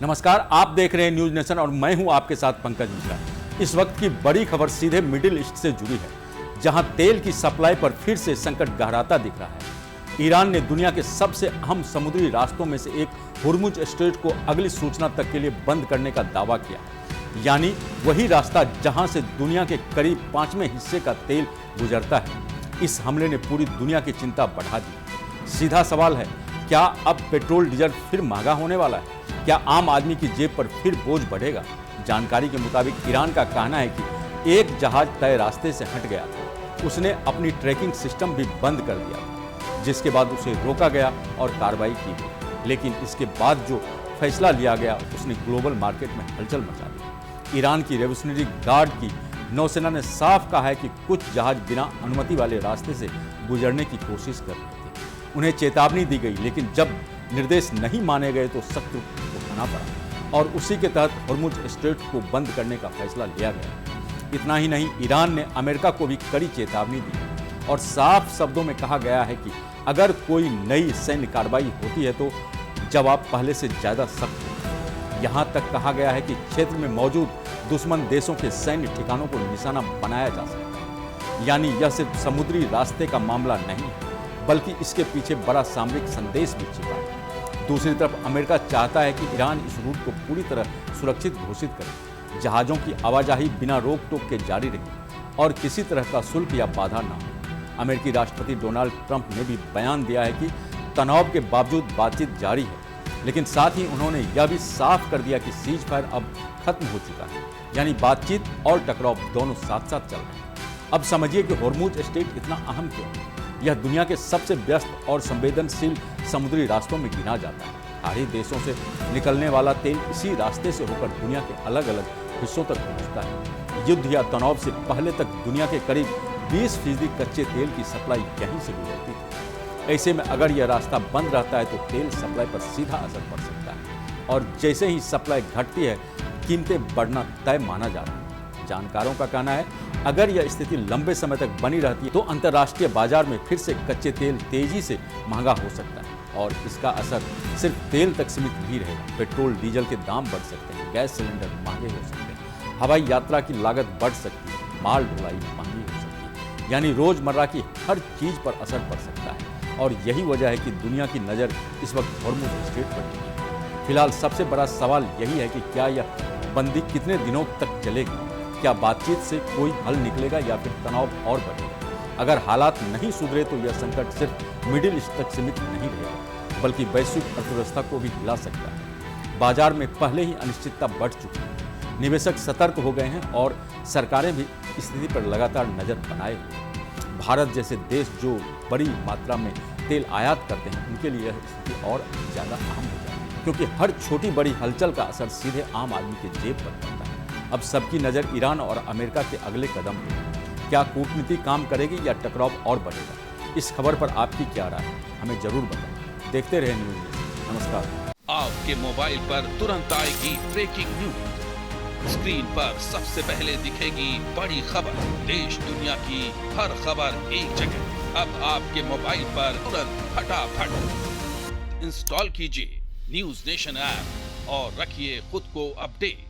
नमस्कार, आप देख रहे हैं न्यूज नेशन और मैं हूं आपके साथ पंकज मिश्रा। इस वक्त की बड़ी खबर सीधे मिडिल ईस्ट से जुड़ी है, जहां तेल की सप्लाई पर फिर से संकट गहराता दिख रहा है। ईरान ने दुनिया के सबसे अहम समुद्री रास्तों में से एक हुर्मुज स्ट्रेट को अगली सूचना तक के लिए बंद करने का दावा किया, यानी वही रास्ता जहां से दुनिया के करीब 5वें हिस्से का तेल गुजरता है। इस हमले ने पूरी दुनिया की चिंता बढ़ा दी। सीधा सवाल है, क्या अब पेट्रोल डीजल फिर महंगा होने वाला है? क्या आम आदमी की जेब पर फिर बोझ बढ़ेगा? जानकारी के मुताबिक ईरान का कहना है कि एक जहाज तय रास्ते से हट गया था। उसने अपनी ट्रैकिंग सिस्टम भी बंद कर दिया, जिसके बाद उसे रोका गया और कार्रवाई की गई। लेकिन इसके बाद जो फैसला लिया गया उसने ग्लोबल मार्केट में हलचल मचा दी। ईरान की रेवोल्यूशनरी गार्ड की नौसेना ने साफ कहा है कि कुछ जहाज बिना अनुमति वाले रास्ते से गुजरने की कोशिश कर रहे थे। उन्हें चेतावनी दी गई, लेकिन जब निर्देश नहीं माने गए तो सख्त रुख उठाना पड़ा और उसी के तहत हुर्मुज स्ट्रेट को बंद करने का फैसला लिया गया। इतना ही नहीं, ईरान ने अमेरिका को भी कड़ी चेतावनी दी और साफ शब्दों में कहा गया है कि अगर कोई नई सैन्य कार्रवाई होती है तो जवाब पहले से ज्यादा सख्त होगा। यहाँ तक कहा गया है कि क्षेत्र में मौजूद दुश्मन देशों के सैन्य ठिकानों को निशाना बनाया जा सकता है। यानी यह सिर्फ समुद्री रास्ते का मामला नहीं है, बल्कि इसके पीछे बड़ा सामरिक संदेश भी छिपा है। दूसरी तरफ अमेरिका चाहता है कि ईरान इस रूट को पूरी तरह सुरक्षित घोषित करे, जहाजों की आवाजाही बिना रोक टोक के जारी रहे और किसी तरह का शुल्क या बाधा न हो। अमेरिकी राष्ट्रपति डोनाल्ड ट्रंप ने भी बयान दिया है कि तनाव के बावजूद बातचीत जारी है, लेकिन साथ ही उन्होंने यह भी साफ कर दिया कि सीज फायर अब खत्म हो चुका है, यानी बातचीत और टकराव दोनों साथ साथ चल रहे हैं। अब समझिए कि हुर्मुज स्ट्रेट इतना अहम क्यों है। यह दुनिया के सबसे व्यस्त और संवेदनशील समुद्री रास्तों में गिना जाता है। खाड़ी देशों से निकलने वाला तेल इसी रास्ते से होकर दुनिया के अलग अलग हिस्सों तक पहुंचता है। युद्ध या तनाव से पहले तक दुनिया के करीब 20% कच्चे तेल की सप्लाई यहीं से गुजरती थी। ऐसे में अगर यह रास्ता बंद रहता है तो तेल सप्लाई पर सीधा असर पड़ सकता है और जैसे ही सप्लाई घटती है, कीमतें बढ़ना तय माना जा रहा है। जानकारों का कहना है, अगर यह स्थिति लंबे समय तक बनी रहती है तो अंतर्राष्ट्रीय बाजार में फिर से कच्चे तेल तेजी से महंगा हो सकता है और इसका असर सिर्फ तेल तक सीमित नहीं रहेगा। पेट्रोल डीजल के दाम बढ़ सकते हैं, गैस सिलेंडर महंगे हो सकते हैं, हवाई यात्रा की लागत बढ़ सकती है, माल ढुलाई महंगी हो सकती है, यानी रोजमर्रा की हर चीज पर असर पड़ सकता है। और यही वजह है कि दुनिया की नज़र इस वक्त हुर्मुज स्ट्रेट पर है। फिलहाल सबसे बड़ा सवाल यही है कि क्या यह बंदी कितने दिनों तक चलेगी? क्या बातचीत से कोई हल निकलेगा या फिर तनाव और बढ़ेगा? अगर हालात नहीं सुधरे तो यह संकट सिर्फ मिडिल ईस्ट तक सीमित नहीं रहेगा, बल्कि वैश्विक अर्थव्यवस्था को भी हिला सकता है। बाजार में पहले ही अनिश्चितता बढ़ चुकी है, निवेशक सतर्क हो गए हैं और सरकारें भी स्थिति पर लगातार नजर बनाए हुए हैं। भारत जैसे देश जो बड़ी मात्रा में तेल आयात करते हैं, उनके लिए यह स्थिति और ज़्यादा अहम हो जाती है, क्योंकि हर छोटी बड़ी हलचल का असर सीधे आम आदमी के जेब पर पड़ता है। अब सबकी नज़र ईरान और अमेरिका के अगले कदम पर है। क्या कूटनीति काम करेगी या टकराव और बढ़ेगा? इस खबर पर आपकी क्या राय है, हमें जरूर बताएं। देखते रहे न्यूज नेशन। नमस्कार। आपके मोबाइल पर तुरंत आएगी ब्रेकिंग न्यूज। स्क्रीन पर सबसे पहले दिखेगी बड़ी खबर। देश दुनिया की हर खबर एक जगह। अब आपके मोबाइल पर तुरंत फटाफट इंस्टॉल कीजिए न्यूज नेशन ऐप और रखिए खुद को अपडेट।